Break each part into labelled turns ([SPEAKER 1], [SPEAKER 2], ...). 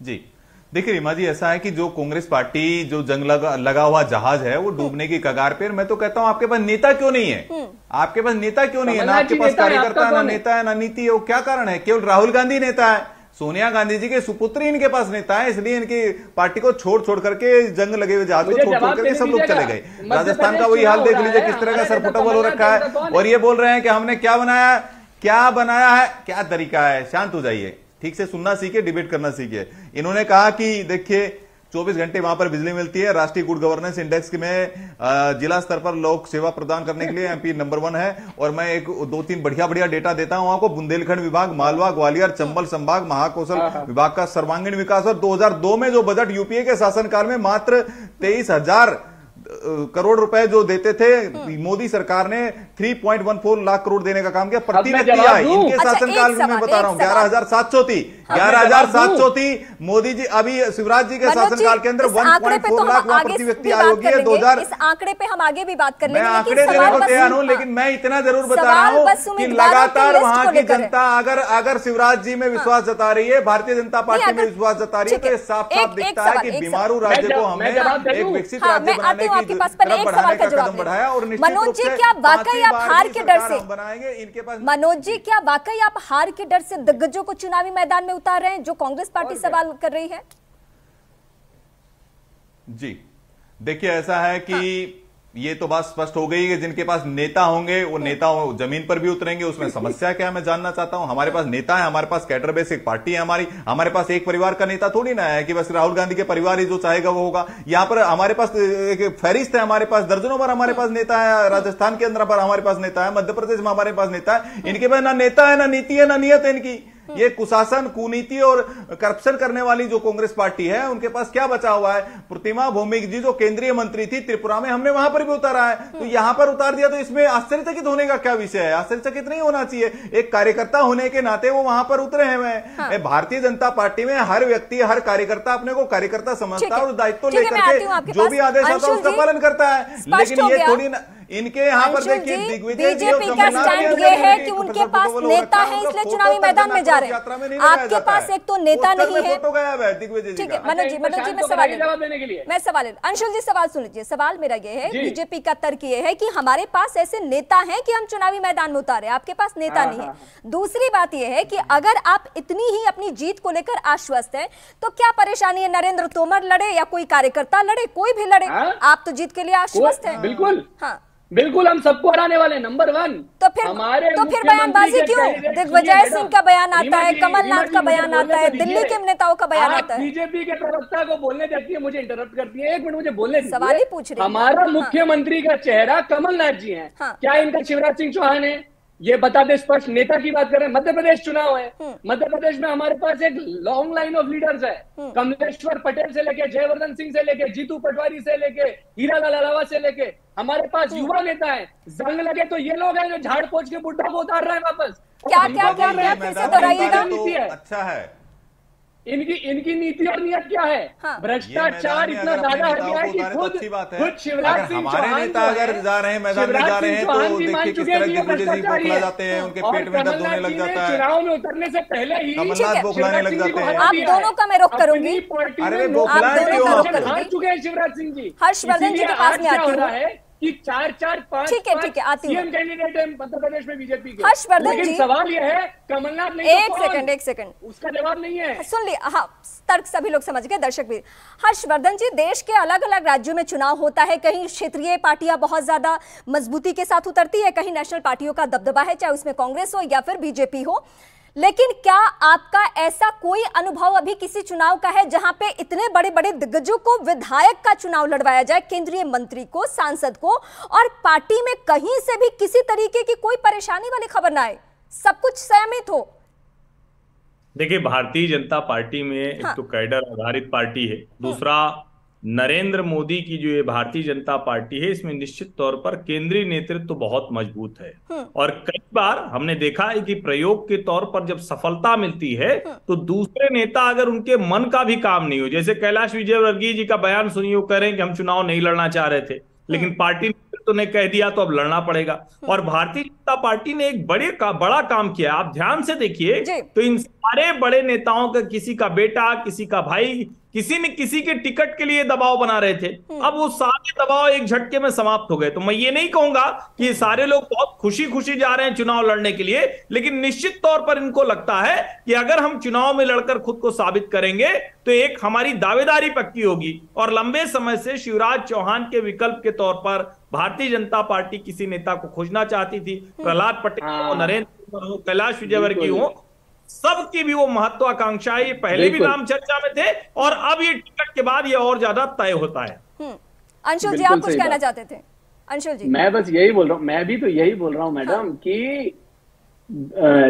[SPEAKER 1] जी देखिए रीमा जी, ऐसा है कि जो कांग्रेस पार्टी जो जंग लगा हुआ जहाज है वो डूबने की कगार पे, मैं तो कहता हूं आपके पास नेता क्यों नहीं है? आपके पास नेता क्यों नहीं है? ना आपके पास कार्यकर्ता, ना नेता है, ना नीति है। वो क्या कारण है? केवल राहुल गांधी नेता है, सोनिया गांधी जी के सुपुत्री इनके पास नेता है, इसलिए इनकी पार्टी को छोड़ करके, जंग लगे हुए जहाज को छोड़ करके सब लोग चले गए। राजस्थान का वही हाल देख लीजिए, किस तरह का सरपुटाबल हो रखा है। और ये बोल रहे हैं कि हमने क्या बनाया है, क्या तरीका है। शांत हो जाइए, ठीक से सुनना सीखिए, डिबेट करना सीखिए। इन्होंने कहा कि देखिए 24 घंटे वहां पर बिजली मिलती है, राष्ट्रीय गुड गवर्नेंस इंडेक्स में जिला स्तर पर लोक सेवा प्रदान करने के लिए एमपी नंबर 1 है। और मैं एक 2-3 बढ़िया डेटा देता हूं आपको। बुंदेलखंड विभाग, मालवा, ग्वालियर, चंबल संभाग, महाकौशल विभाग का सर्वांगीण विकास। और 2002 में जो बजट यूपीए के शासनकाल में मात्र 23,000 करोड़ रुपए जो देते थे, मोदी सरकार ने 3.14 लाख करोड़ देने का काम किया प्रति व्यक्ति आय। इनके शासनकाल में मैं बता रहा हूं 11,700 थी, 11,700 थी। मोदी जी, अभी शिवराज जी के शासनकाल के अंदर 1.4 लाख प्रति व्यक्ति आय होगी। 2000
[SPEAKER 2] इस आंकड़े पे हम आगे भी बात कर लेंगे।
[SPEAKER 1] मैं आंकड़े देने को तैयार हूं, लेकिन मैं इतना जरूर बता रहा हूं कि लगातार वहां की जनता अगर शिवराज जी में विश्वास जता रही है, भारतीय जनता पार्टी में विश्वास जता रही है, तो ये साफ साफ दिखता है कि बीमारू राज्य को हमें एक विकसित राज्य बनाने
[SPEAKER 2] आपके पास पहले एक सवाल का जवाब
[SPEAKER 1] बढ़ाया। और
[SPEAKER 2] मनोज जी, क्या वाकई आप हार के डर से
[SPEAKER 1] बनाएंगे इनके पास?
[SPEAKER 2] मनोज जी, क्या वाकई आप हार के डर से दिग्गजों को चुनावी मैदान में उतार रहे हैं, जो कांग्रेस पार्टी सवाल कर रही है?
[SPEAKER 1] जी देखिए, ऐसा है कि ये तो बात स्पष्ट हो गई कि जिनके पास नेता होंगे वो नेता जमीन पर भी उतरेंगे। उसमें समस्या क्या है मैं जानना चाहता हूं। हमारे पास नेता है, हमारे पास कैडर बेस एक पार्टी है हमारे पास एक परिवार का नेता थोड़ी ना है कि बस राहुल गांधी के परिवार ही जो चाहेगा वो होगा। यहां पर हमारे पास एक फहरिस्त है, हमारे पास दर्जनों बार हमारे पास नेता है। राजस्थान के अंदर पर हमारे पास नेता है, मध्य प्रदेश में हमारे पास नेता है। इनके पास ना नेता है, ना नीति है, ना नियत है इनकी। ये कुशासन, कुनीति और करप्शन करने वाली जो कांग्रेस पार्टी है, उनके पास क्या बचा हुआ है? प्रतिमा भौमिक जी जो केंद्रीय मंत्री थी त्रिपुरा में, हमने वहां पर भी उतारा है, तो यहां पर उतार दिया, तो इसमें आश्चर्यचकित होने का क्या विषय है? आश्चर्यचकित नहीं होना चाहिए। एक कार्यकर्ता होने के नाते वो वहां पर उतरे हैं। भारतीय जनता पार्टी में हर व्यक्ति, हर कार्यकर्ता अपने को कार्यकर्ता समझता है और दायित्व लेकर के जो भी आदेश आता है उसका पालन करता है। लेकिन ये थोड़ी ना इनके यहाँ पर देखिए,
[SPEAKER 2] बीजेपी का स्टैंड ये है कि उनके पास नेता है इसलिए चुनावी मैदान में जा रहे हैं। आपके पास एक तो नेता नहीं है। ठीक है मनोज जी, मैं सवाल अंशुल जी सवाल सुन लीजिए। सवाल मेरा ये है, बीजेपी का तर्क ये है कि हमारे पास ऐसे नेता हैं कि हम चुनावी मैदान में उतारे, आपके पास नेता नहीं है। दूसरी बात यह है कि अगर आप इतनी ही अपनी जीत को लेकर आश्वस्त हैं तो क्या परेशानी है? नरेंद्र तोमर लड़े या कोई कार्यकर्ता लड़े, कोई भी लड़े, आप तो जीत के लिए आश्वस्त हैं।
[SPEAKER 3] बिल्कुल, हाँ बिल्कुल, हम सबको हराने वाले नंबर 1।
[SPEAKER 2] तो फिर बयानबाजी क्यों? दिग्विजय सिंह का बयान आता है, कमलनाथ का बयान आता है, दिल्ली के नेताओं का बयान आता है।
[SPEAKER 3] बीजेपी के प्रवक्ता को बोलने देती है, मुझे इंटरप्ट करती है। 1 मिनट मुझे बोलने दीजिए।
[SPEAKER 2] सवाल ही पूछ रही है।
[SPEAKER 3] हमारा मुख्यमंत्री का चेहरा कमलनाथ जी है। क्या इनका शिवराज सिंह चौहान है? ये बता दे स्पष्ट। नेता की बात कर रहे हैं, मध्य प्रदेश चुनाव है। मध्य प्रदेश में हमारे पास एक लॉन्ग लाइन ऑफ लीडर्स है। कमलेश्वर पटेल से लेके, जयवर्धन सिंह से लेके, जीतू पटवारी से लेके, हीरालाल अलावा से लेके हमारे पास युवा नेता है। जंग लगे तो ये लोग हैं जो झाड़ पोछ के बुड्ढा को उतार रहे हैं वापस।
[SPEAKER 2] क्या फिर से दोहराइएगा।
[SPEAKER 1] अच्छा है
[SPEAKER 3] इनकी नीति और नियत क्या है? भ्रष्टाचार इतना ज्यादा हो गया है कि खुद शिवराज सिंह
[SPEAKER 1] हमारे नेता अगर जा रहे हैं मैदान में जा रहे हैं तो देखिए किस तरह दिग्विजय सिंह बौखला जाते हैं, उनके पेट में दर्द होने लग जाता है।
[SPEAKER 3] चुनाव में उतरने से पहले ही
[SPEAKER 1] कमलनाथ बौखलाने लग जाते हैं।
[SPEAKER 2] आप दोनों का मैं रुख करूंगी।
[SPEAKER 1] अरे बौखला
[SPEAKER 3] हार चुके हैं शिवराज सिंह जी।
[SPEAKER 2] हर्षवर्धन जी के पास में आती हूँ
[SPEAKER 3] कि 4-4-5
[SPEAKER 2] ठीक है आती हूँ।
[SPEAKER 3] सीएम कैंडिडेट है मध्य प्रदेश में बीजेपी के।
[SPEAKER 2] हर्षवर्धन जी,
[SPEAKER 3] सवाल ये है कमलनाथ नहीं,
[SPEAKER 2] एक सेकंड
[SPEAKER 3] उसका जवाब नहीं है।
[SPEAKER 2] सुन लिया, हाँ तर्क सभी लोग समझ गए, दर्शक भी। हर्षवर्धन जी, देश के अलग अलग राज्यों में चुनाव होता है, कहीं क्षेत्रीय पार्टियां बहुत ज्यादा मजबूती के साथ उतरती है, कहीं नेशनल पार्टियों का दबदबा है, चाहे उसमें कांग्रेस हो या फिर बीजेपी हो। लेकिन क्या आपका ऐसा कोई अनुभव अभी किसी चुनाव का है जहां पे इतने बड़े बड़े दिग्गजों को विधायक का चुनाव लड़वाया जाए, केंद्रीय मंत्री को, सांसद को, और पार्टी में कहीं से भी किसी तरीके की कोई परेशानी वाली खबर ना आए, सब कुछ संयमित हो?
[SPEAKER 4] देखिए, भारतीय जनता पार्टी में एक तो कैडर आधारित पार्टी है, दूसरा नरेंद्र मोदी की जो ये भारतीय जनता पार्टी है इसमें निश्चित तौर पर केंद्रीय नेतृत्व तो बहुत मजबूत है। और कई बार हमने देखा है कि प्रयोग के तौर पर जब सफलता मिलती है तो दूसरे नेता अगर उनके मन का भी काम नहीं हो, जैसे कैलाश विजयवर्गीय जी का बयान सुनिए, वो कह रहे हैं कि हम चुनाव नहीं लड़ना चाह रहे थे, लेकिन पार्टी नेतृत्व ने कह दिया तो अब लड़ना पड़ेगा। और भारतीय जनता पार्टी ने एक बड़ा काम किया। आप ध्यान से देखिए तो इन सारे बड़े नेताओं का, किसी का बेटा, किसी का भाई, किसी न किसी के टिकट के लिए दबाव बना रहे थे। अब वो सारे दबाव एक झटके में समाप्त हो गए। तो मैं ये नहीं कहूंगा कि सारे लोग बहुत खुशी खुशी जा रहे हैं चुनाव लड़ने के लिए, लेकिन निश्चित तौर पर इनको लगता है कि अगर हम चुनाव में लड़कर खुद को साबित करेंगे तो एक हमारी दावेदारी पक्की होगी। और लंबे समय से शिवराज चौहान के विकल्प के तौर पर भारतीय जनता पार्टी किसी नेता को खोजना चाहती थी। प्रहलाद पटेल हो, नरेंद्र हो, कैलाश विजयवर्गीय हो, सबकी भी वो महत्वाकांक्षा है। ये पहले भी नाम चर्चा में थे और अब ये टिकट के बाद ये और ज्यादा तय होता है।
[SPEAKER 2] अंशुल जी, आप कुछ कहना चाहते थे? अंशुल जी,
[SPEAKER 3] मैं बस यही बोल रहा हूँ, मैं भी तो यही बोल रहा हूँ मैडम कि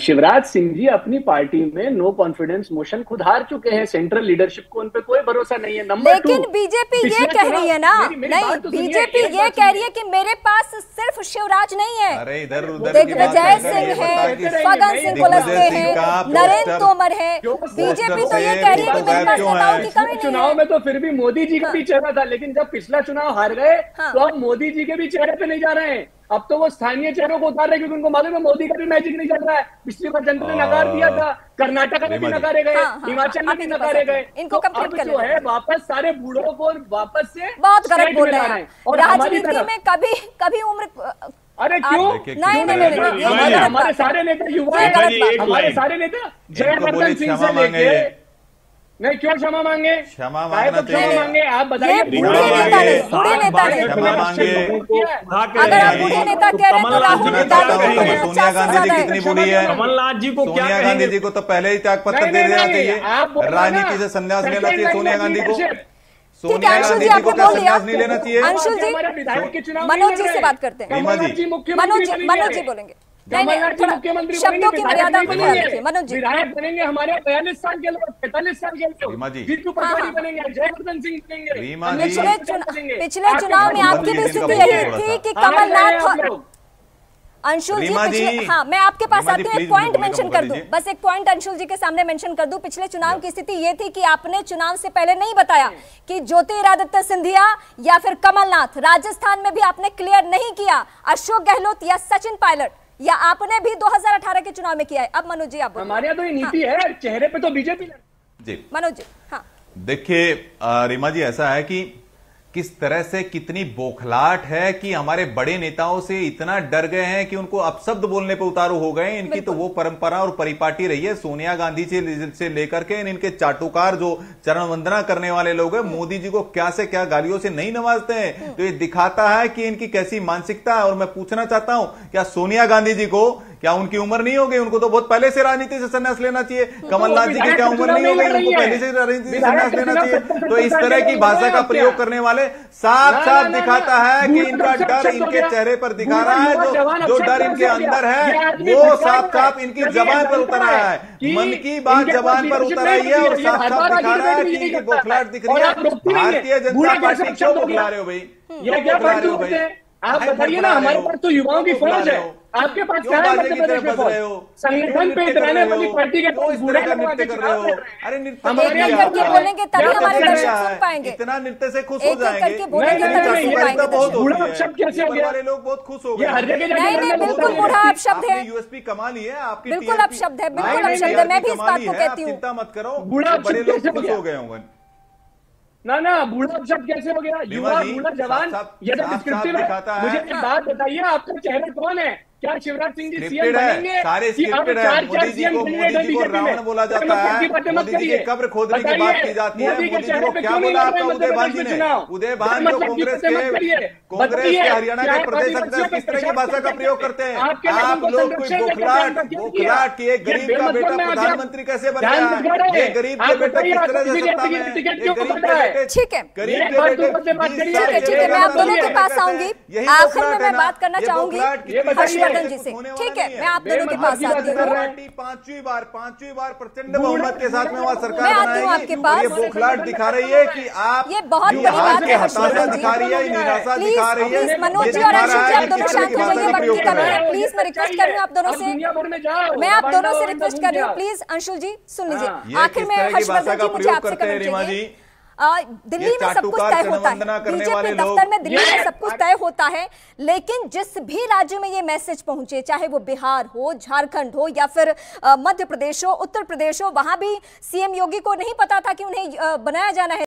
[SPEAKER 3] शिवराज सिंह जी अपनी पार्टी में नो कॉन्फिडेंस मोशन खुद हार चुके हैं। सेंट्रल लीडरशिप को उन पे कोई भरोसा नहीं है। नंबर
[SPEAKER 2] लेकिन बीजेपी ये कह रही है ना, नहीं बीजेपी ये कह रही है कि मेरे पास सिर्फ शिवराज नहीं है,
[SPEAKER 1] अरे इधर उधर
[SPEAKER 2] दिग्विजय सिंह है, फग्गन सिंह कुलस्ते हैं, नरेंद्र तोमर है। बीजेपी तो ये कह रही है कि मेरे पास नेताओं की कमी नहीं है।
[SPEAKER 3] चुनाव में तो फिर भी मोदी जी का भी चेहरा था, लेकिन जब पिछला चुनाव हार गए तो अब मोदी जी के भी चेहरे पे नहीं जा रहे हैं। अब तो वो स्थानीय चेहरों को उतार रहे क्योंकि उनको मालूम है मोदी का भी मैजिक नहीं चल रहा है। पिछली बार जनता ने नकार दिया था, कर्नाटक में भी नकारे गए, हिमाचल में भी नकारे गए।
[SPEAKER 2] इनको
[SPEAKER 3] अब जो है वापस सारे बूढ़ों को वापस से
[SPEAKER 2] बहुत गलत बोल रहे हैं। और राजनीति में कभी उम्र,
[SPEAKER 3] अरे क्यों नहीं, हमारे सारे नेता युवा हैं, हमारे सारे नेता जयवर्धन सिंह से लेके नहीं क्यों क्षमा मांगे?
[SPEAKER 1] क्षमा मांगे
[SPEAKER 3] आप बताइए।
[SPEAKER 2] बूढ़े नेता नहीं,
[SPEAKER 1] क्षमा मांगे।
[SPEAKER 2] अगर आप बूढ़े नेता कह रहे हैं तो राहुल
[SPEAKER 1] सोनिया गांधी जी कितनी बूढ़ी है?
[SPEAKER 4] कमलनाथ जी को क्या
[SPEAKER 1] सोनिया गांधी जी को तो पहले ही त्यागपत्र दे देना चाहिए, राजनीति से संन्यास लेना चाहिए सोनिया गांधी को। सोनिया गांधी जी को क्या संन्यास नहीं लेना चाहिए?
[SPEAKER 2] अंशुल जी, मनोज जी से बात करते हैं। मनोज जी बोलेंगे।
[SPEAKER 3] मुख्यमंत्री
[SPEAKER 2] शब्दों की मर्यादा मनोज जी।
[SPEAKER 3] विधायक बनेंगे हमारे 42 साल के लोग, 45 साल के लोग, जीतू पटवारी बनेंगे, जयवर्धन सिंह बनेंगे।
[SPEAKER 2] पिछले चुनाव में आपकी भी स्थिति यही थी कि कमलनाथ। अंशुल जी, हाँ मैं आपके पास आती हूँ, एक पॉइंट मेंशन कर दूं, बस एक पॉइंट अंशुल जी के सामने मेंशन कर दूं। पिछले चुनाव की स्थिति ये थी कि आपने चुनाव से पहले नहीं बताया कि ज्योतिरादित्य सिंधिया या फिर कमलनाथ। राजस्थान में भी आपने क्लियर नहीं किया, अशोक गहलोत या सचिन पायलट, या आपने भी 2018 के चुनाव में किया है। अब मनोज जी आप बोलिए।
[SPEAKER 3] हमारे यहाँ तो ये नीति है, चेहरे पे तो बीजेपी
[SPEAKER 1] जी।
[SPEAKER 2] मनोज जी, हाँ
[SPEAKER 1] देखिए रीमा जी, ऐसा है कि किस तरह से कितनी बौखलाहट है कि हमारे बड़े नेताओं से इतना डर गए हैं कि उनको अपशब्द बोलने पे उतारू हो गए। इनकी तो वो परंपरा और परिपाटी रही है, सोनिया गांधी से लेकर के इनके चाटुकार जो चरण वंदना करने वाले लोग हैं, मोदी जी को क्या से क्या गालियों से नहीं नवाजते हैं। तो ये दिखाता है कि इनकी कैसी मानसिकता है। और मैं पूछना चाहता हूं, क्या सोनिया गांधी जी को क्या उनकी उम्र नहीं हो गई? उनको तो बहुत पहले से राजनीति से संन्यास लेना चाहिए। कमलनाथ जी की क्या उम्र नहीं हो गई? उनको पहले से राजनीति से संन्यास लेना चाहिए। तो इस तरह की भाषा का प्रयोग करने वाले साफ साफ दिखाता है कि इनका डर इनके चेहरे पर दिखा रहा है। जो डर इनके अंदर है वो साफ साफ इनकी जबान पर उतर आया है। मन की बात जबान पर उतर आई है और साफ साफ दिखा रहा है कि इनकी बौखलाहट दिख रही है। भारतीय जनता पार्टी क्यों बौखला रहे हो भाई?
[SPEAKER 3] ये क्या बात करते हैं आप? बताइए ना, हमारे पास तो युवाओं की फौज है, आपके पास क्या है? मध्य प्रदेश में संगठन पे इतराने वाली पार्टी के पास बुरा नृत्य कर रहे हो।
[SPEAKER 1] अरे नृत्य
[SPEAKER 2] बोलेंगे तभी हमारे दर्शक सुन पाएंगे।
[SPEAKER 1] इतना नृत्य से खुश हो जाएंगे।
[SPEAKER 3] बूढ़ा शब्द कैसे हो गया?
[SPEAKER 1] लोग बहुत खुश हो गए।
[SPEAKER 2] हर जगह नहीं, बिल्कुल बूढ़ा अपशब्द है,
[SPEAKER 1] यूएसपी कमा ली है आपकी,
[SPEAKER 2] बिल्कुल अपशब्द है, बिल्कुल अपशब्द है। मैं भी इस बात को कहती हूँ,
[SPEAKER 1] चिंता मत करो,
[SPEAKER 3] बूढ़ा
[SPEAKER 1] बड़े लोग खुश हो गए होंगे।
[SPEAKER 3] ना बूढ़ा शब्द कैसे हो गया? युवा, बूढ़ा, जवान, ये तो डिस्क्रिप्टिव है। मुझे एक बात बताइए, आपका चेहरा कौन है? क्या शिवराज सिंह जी सीएम बनेंगे?
[SPEAKER 1] सारे स्क्रिप्टेड है। मोदी जी को रावण बोला जाता है, मोदी जी की कब्र खोदने की बात की जाती है। मोदी जी को क्या बोला आपका उदय भान जी ने? उदय भान जो कांग्रेस के हरियाणा के प्रदेश अध्यक्ष, किस तरह की भाषा का प्रयोग करते हैं? आप लोग कोई बौखलाहट की एक गरीब का बेटा प्रधानमंत्री कैसे बन गया? ये गरीब के बेटा किस तरह से सत्ता में?
[SPEAKER 2] ठीक है,
[SPEAKER 1] गरीब के बेटे,
[SPEAKER 2] ठीक है, मैं आप दोनों के पास आऊंगी। आखिर में मैं बात करना चाहूंगी हर्षवर्धन जी से। ठीक है, मैं आप दोनों के पास आती हूँ।
[SPEAKER 1] पांचवी बार प्रचंड बहुमत के साथ में वहाँ सरकार
[SPEAKER 2] मैं आती हूँ आपके पास।
[SPEAKER 1] ये बौखलाहट दिखा रही है कि आप
[SPEAKER 2] ये बहुत बड़ी बात है
[SPEAKER 1] हताशा दिखा रही है, निराशा दिखा रही है।
[SPEAKER 2] मनोज जी और अंशुल जी, आप दोनों शांत हो जाइए, वक्त की कमी है। प्लीज मैं रिक्वेस्ट कर रही हूँ आप दोनों से, मैं आप दोनों से रिक्वेस्ट कर रही हूँ, प्लीज अंशुल जी सुन लीजिए। आखिर में हर्षवर्धन जी, मुझे आपसे कमेंट चाहिए। दिल्ली में सब कुछ तय होता है, बीजेपी दफ्तर में दिल्ली में सब कुछ तय होता है, लेकिन जिस भी राज्य में ये मैसेज पहुंचे, चाहे वो बिहार हो, झारखंड हो या फिर मध्य प्रदेश हो, उत्तर प्रदेश हो, वहां भी सीएम योगी को नहीं पता था कि उन्हें बनाया जाना है